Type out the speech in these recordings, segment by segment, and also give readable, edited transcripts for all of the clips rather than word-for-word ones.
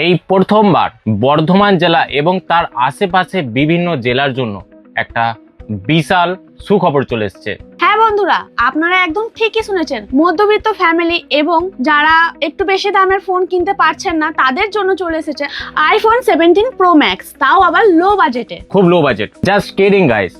এই প্রথমবার বর্ধমান জেলা এবং তার আশেপাশে বিভিন্ন জেলার জন্য একটা বিশাল সুখবর চলে এসছে। হ্যাঁ বন্ধুরা, আপনারা একদম ঠিকই শুনেছেন। মধ্যবিত্ত ফ্যামিলি এবং যারা একটু বেশি দামের ফোন কিনতে পারছেন না তাদের জন্য চলে এসেছে আইফোন 17 প্রো ম্যাক্স, তাও আবার লো বাজেটে। খুব low budget, just kidding guys.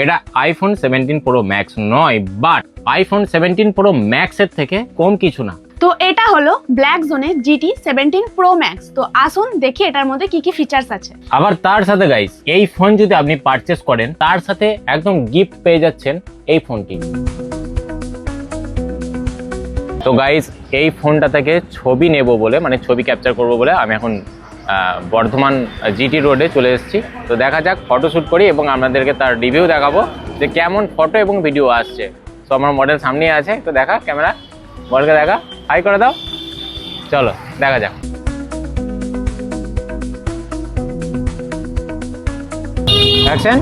এটা আইফোন 17 প্রো ম্যাক্স নয়, বাট আইফোন 17 প্রো ম্যাক্স এর থেকে কম কিছু না। তো এটা হলো ব্ল্যাক জোনের GT 17 প্রো ম্যাক্স। তো আসুন দেখি এটার মধ্যে কি কি ফিচার্স আছে। আবার তার সাথে গাইস, এই ফোন যদি আপনি পারচেস করেন তার সাথে একদম গিফট পেয়ে যাচ্ছেন এই ফোনটি। তো গাইস, এই ফোনটা থেকে ছবি নেব বলে, মানে ছবি ক্যাপচার করব বলে আমি এখন বর্ধমান GT রোডে চলে এসেছি। তো দেখা যাক, ফটোশ্যুট করি এবং আপনাদেরকে তার রিভিউ দেখাবো যে কেমন ফটো এবং ভিডিও আসছে। তো আমার মডেল সামনেই আছে, তো দেখা ক্যামেরা, মডেলকে দেখা, হাই করে দাও। চলো দেখা যাক। অ্যাকশন।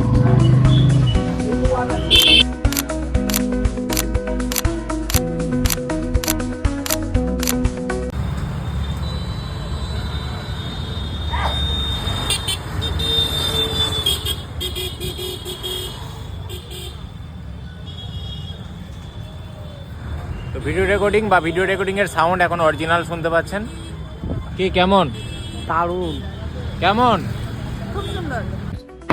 তো ভিডিও রেকর্ডিং বা ভিডিও রেকর্ডিং এর সাউন্ড এখন অরিজিনাল শুনতে পাচ্ছেন। কি কেমন? দারুণ, কেমন? খুব সুন্দর।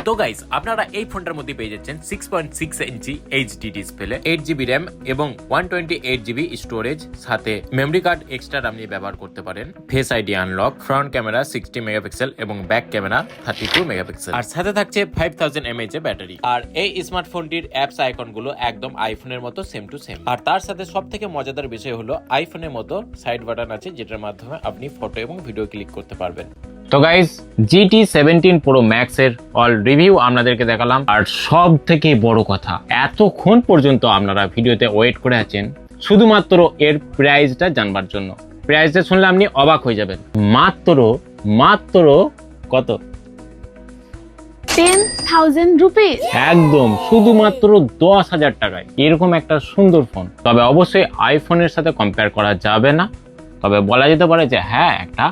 তো গাইস, আপনারা এই ফোনটার মধ্যে পেয়ে যাচ্ছেন 6.6 ইঞ্চি এইচডি ডিসপ্লে, 8GB র্যাম এবং 128GB স্টোরেজ, সাথে মেমরি কার্ড এক্সট্রা আপনি ব্যবহার করতে পারেন। Face ID unlock, front camera 60 megapixel এবং ব্যাক ক্যামেরা 32 মেগাপিক্সেল, আর সাথে থাকছে 5000 mAh এর ব্যাটারি। আর এই স্মার্টফোনটির অ্যাপস আইকন গুলো একদম আইফোনের মতো সেম টু সেম। আর তার সাথে সব থেকে মজাদার বিষয় হলো আইফোনের মতো সাইড বাটন আছে, যেটার মাধ্যমে আপনি ফটো এবং ভিডিও ক্লিক করতে পারবেন। তো গাইস, GT 17 প্রো ম্যাক্স এর অল রিভিউ আপনাদেরকে দেখালাম। আর সব থেকে বড় কথা, এতক্ষণ পর্যন্ত আপনারা ভিডিওতে ওয়েট করে আছেন শুধুমাত্র এর প্রাইসটা জানবার জন্য। প্রাইসটা শুনলে আপনি অবাক হয়ে যাবেন। মাত্র কত? 10,000 রুপিস। একদম শুধুমাত্র 10,000 টাকায় এরকম একটা সুন্দর ফোন। তবে অবশ্যই আইফোনের সাথে কম্পেয়ার করা যাবে না। তবে বলা যেতে পারে যে হ্যাঁ, একটা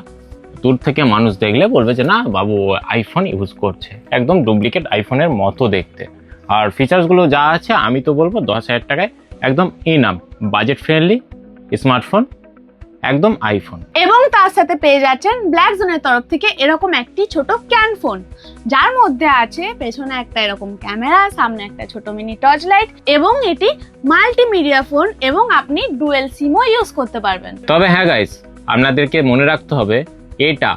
দূর থেকে মানুষ দেখলে বলবে যে না বাবু আইফোন ইউজ করছে, একদম ডুপ্লিকেট আইফোনের মতো দেখতে। আর ফিচার্সগুলো যা আছে আমি তো বলবো 10,000 টাকায় একদম ইনাফ, বাজেট ফ্রেন্ডলি স্মার্টফোন, একদম আইফোন। এবং তার সাথে পেয়ে যাচ্ছেন ব্ল্যাক জোনের তরফ থেকে এরকম একটি ছোট ক্যান ফোন, যার মধ্যে আছে পেছনে একটা এরকম ক্যামেরা, সামনে একটা ছোট মিনি টর্চ লাইট, এবং এটি মাল্টিমিডিয়া ফোন এবং আপনি ডুয়েল সিমও ইউজ করতে পারবেন। তবে হ্যাঁ গাইস, আপনাদেরকে মনে রাখতে হবে এটা